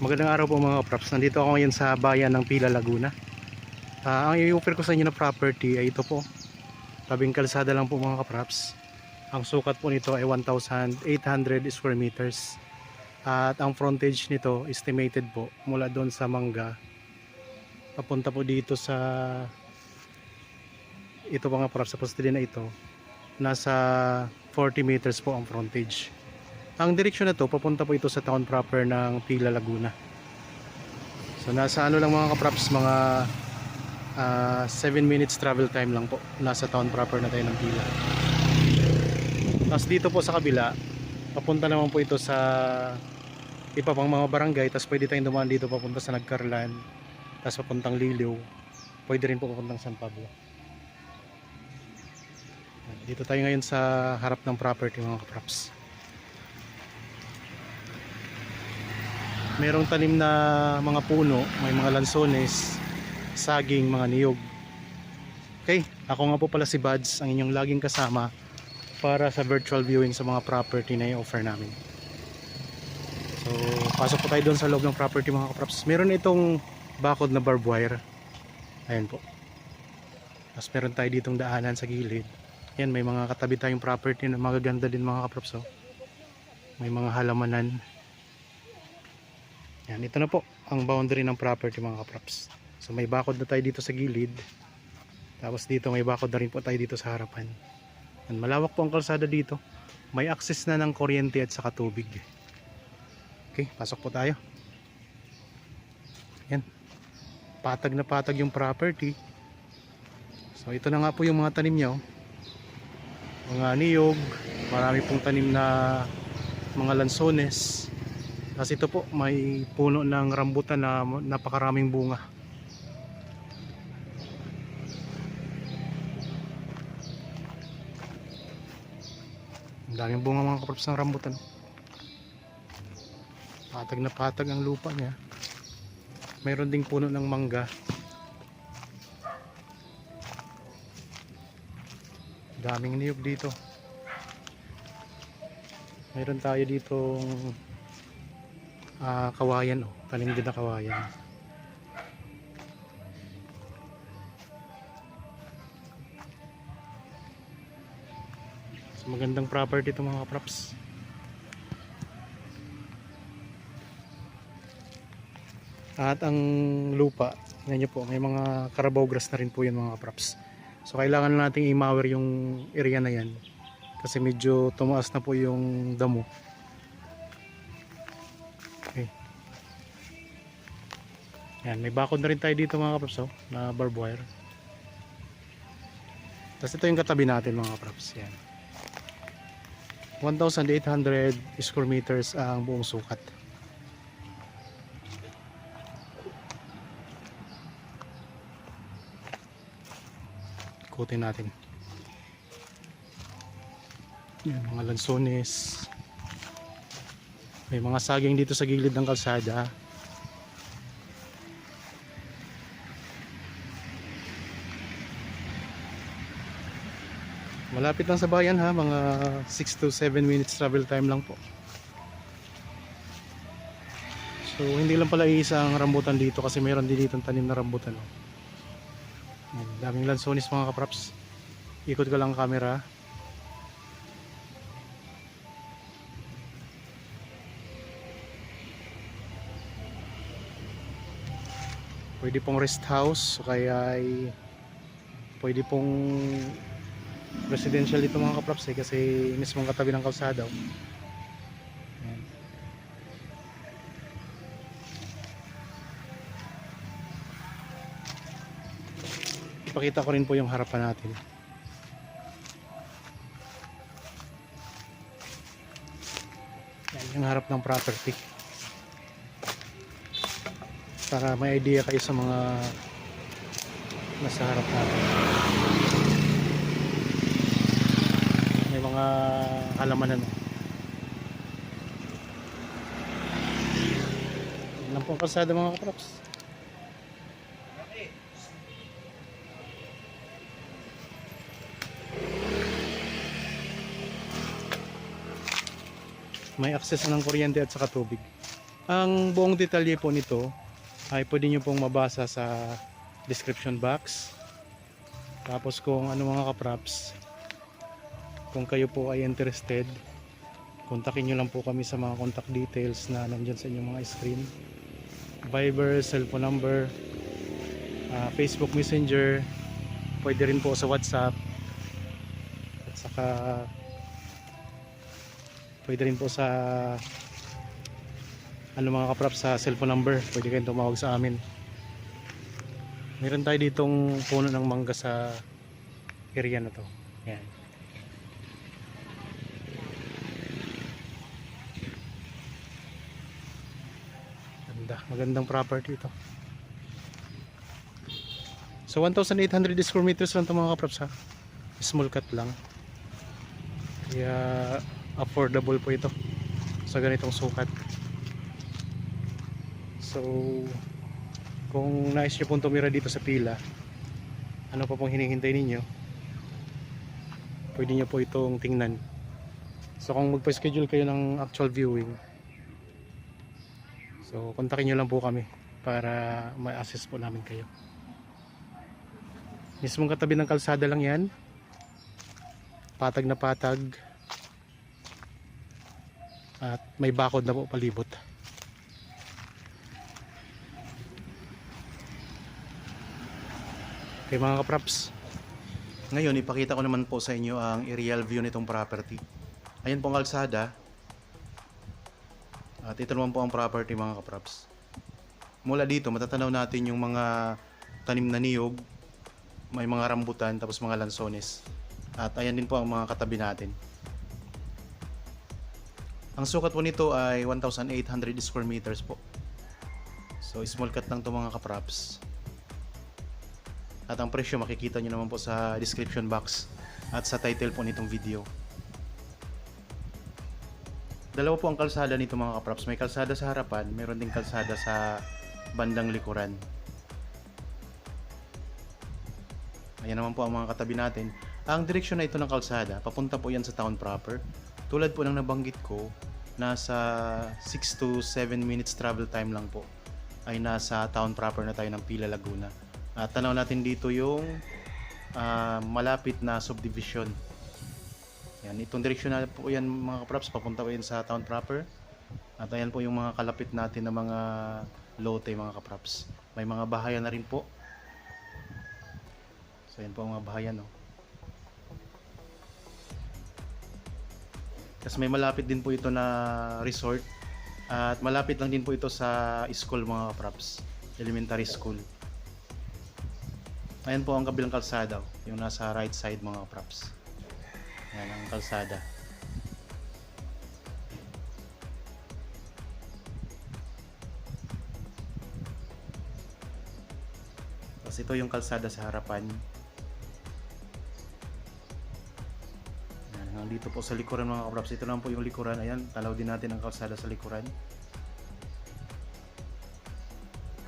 Magandang araw po mga kapraps. Nandito ako ngayon sa bayan ng Pila, Laguna. Ang i-offer ko sa inyo na property ay ito po. Tabing kalsada lang po mga kapraps. Ang sukat po nito ay 1,800 square meters. At ang frontage nito estimated po mula doon sa Mangga papunta po dito sa ito mga kapraps, sa poste na ito. Nasa 40 meters po ang frontage. Ang direksyon na to, papunta po ito sa town proper ng Pila, Laguna. So nasa ano lang mga kapraps, mga 7 minutes travel time lang po. Nasa town proper na tayo ng Pila. Tapos dito po sa kabila, papunta naman po ito sa iba pang mga barangay. Tapos pwede tayong dumaan dito papunta sa Nagcarlan. Tapos papuntang Liliw. Pwede rin po papuntang San Pablo. Dito tayo ngayon sa harap ng property mga kapraps. Merong tanim na mga puno, may mga lansones, saging, mga niyog. Okay, ako nga po pala si Buds, ang inyong laging kasama para sa virtual viewing sa mga property na i-offer namin. So, pasok po tayo doon sa loob ng property mga kapraps. Meron itong bakod na barbed wire. Ayan po. Tapos meron tayo ditong daanan sa gilid. Yan, may mga katabi tayong property na magaganda din mga kapraps. Oh. May mga halamanan. Yan, ito na po ang boundary ng property mga kapraps. So may bakod na tayo dito sa gilid. Tapos dito may bakod na rin po tayo dito sa harapan. Yan, malawak po ang kalsada dito. May access na ng kuryente at saka tubig. Okay, pasok po tayo. Yan. Patag na patag yung property. So ito na nga po yung mga tanim niya. Mga niyog, marami pong tanim na mga lansones. Kasi ito po may puno ng rambutan na napakaraming bunga. Ang daming bunga mga kapraps ng rambutan. Patag na patag ang lupa niya. Mayroon ding puno ng mangga. Daming niyog dito. Mayroon tayo ditong kawayan, oh, tanim din na kawayan. So, magandang property ito mga kapraps. At ang lupa, ngayon po, may mga carabao grass na rin po yan mga kapraps. So kailangan nating i-mower yung area na yan kasi medyo tumaas na po yung damo. Okay. Yan, may bakod na rin tayo dito mga kapraps, oh, na barbed wire. Tapos ito yung katabi natin mga kapraps. Yan. 1,800 square meters ang buong sukat. Ikutin natin. Yan, mga lansones. May mga saging dito sa gilid ng kalsada. Malapit lang sa bayan ha, mga 6 to 7 minutes travel time lang po. So hindi lang pala isang rambutan dito kasi mayroon din dito tanim na rambutan. Daming lansones mga kapraps. Ikot ko lang ang camera. Pwede pong rest house, kaya ay pwede pong residential dito mga kapraps kasi mismong katabi ng kalsada. Ayan. Ipakita ko rin po yung harapan natin. Yan yung harap ng property. Para may idea kayo sa mga nasa harap natin. May mga halamanan. Yan lang po ang kalsada mga kapraps. May access ng kuryente at saka tubig. Ang buong detalye po nito ay pwede nyo pong mabasa sa description box. Tapos kung ano mga kaprops, kung kayo po ay interested, kontakin nyo lang po kami sa mga contact details na nandyan sa inyong mga screen. Viber, cellphone number, Facebook Messenger, pwede rin po sa WhatsApp, at saka pwede rin po sa mga kaprops sa cellphone number, pwede kayong tumawag sa amin. Meron tayo ditong puno ng mangga sa area na to. Yan. Magandang property ito. So 1,800 square meters lang ito mga kaprops ha. Small cut lang. Kaya affordable po ito sa ganitong sukat. So kung nais nyo pong tumira dito sa pila, ano pa pong hinihintay ninyo, pwede nyo po itong tingnan. So kung magpa-schedule kayo ng actual viewing, so kontakin nyo lang po kami para ma-assist po namin kayo. Mismong katabi ng kalsada lang yan, patag na patag, at may bakod na po palibot. Okay mga kaprops, ngayon ipakita ko naman po sa inyo ang aerial view nitong property. Ayan po ang kalsada, at ito naman po ang property mga kaprops. Mula dito matatanaw natin yung mga tanim na niyog, may mga rambutan, tapos mga lansones, at ayan din po ang mga katabi natin. Ang sukat po nito ay 1,800 square meters po. So small cut lang to mga kaprops. At ang presyo makikita nyo naman po sa description box at sa title po nitong video. Dalawa po ang kalsada nito mga kaprops. May kalsada sa harapan, mayroon ding kalsada sa bandang likuran. Ayan naman po ang mga katabi natin. Ang direksyon na ito ng kalsada, papunta po yan sa town proper. Tulad po ng nabanggit ko, nasa 6 to 7 minutes travel time lang po ay nasa town proper na tayo ng Pila, Laguna. At tanaw natin dito yung malapit na subdivision. Yan, itong direksyon na po yan mga kaprops, papunta po yan sa town proper. At ayan po yung mga kalapit natin na mga lote mga kaprops. May mga bahayan na rin po. So ayan po ang mga bahayan, no? Kasi may malapit din po ito na resort. At malapit lang din po ito sa school mga kaprops, elementary school. Ayan po ang kabilang kalsada, yung nasa right side mga props. Ayan ang kalsada. Tapos ito yung kalsada sa harapan. Ayan, dito po sa likuran mga props. Ito lang po yung likuran. Ayan, tanaw din natin ang kalsada sa likuran.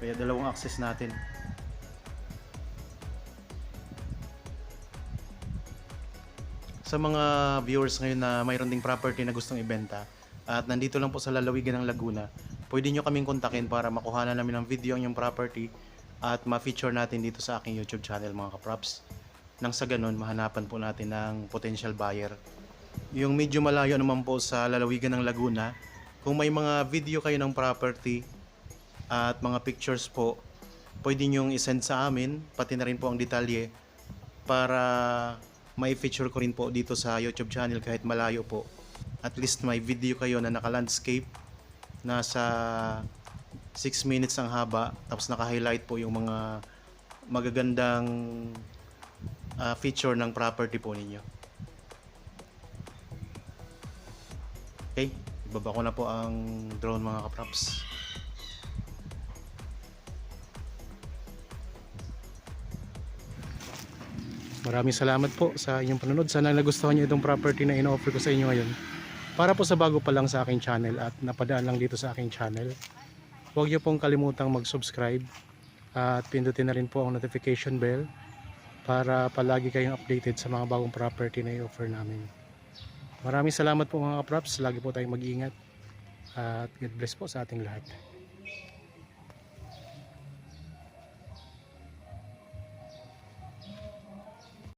Kaya dalawang access natin. Sa mga viewers ngayon na mayroon ding property na gustong ibenta at nandito lang po sa lalawigan ng Laguna, pwede nyo kaming kontakin para makuhanan namin ng video ang yung property at ma-feature natin dito sa aking YouTube channel mga kaprops. Nang sa ganun, mahanapan po natin ng potential buyer. Yung medyo malayo naman po sa lalawigan ng Laguna, kung may mga video kayo ng property at mga pictures po, pwede nyo i-send sa amin, pati na rin po ang detalye para may feature ko rin po dito sa YouTube channel kahit malayo po. At least may video kayo na naka-landscape, nasa 6 minutes ang haba, tapos naka-highlight po yung mga magagandang feature ng property po ninyo. Okay, ibaba ko na po ang drone mga kaprops. Maraming salamat po sa inyong panonood. Sana nagustuhan niyo itong property na ino-offer ko sa inyo ngayon. Para po sa bago pa lang sa aking channel at napadaan lang dito sa aking channel, huwag niyo pong kalimutang mag-subscribe at pindutin na rin po ang notification bell para palagi kayong updated sa mga bagong property na i-offer namin. Maraming salamat po mga kaprops. Lagi po tayong mag-iingat. At God bless po sa ating lahat.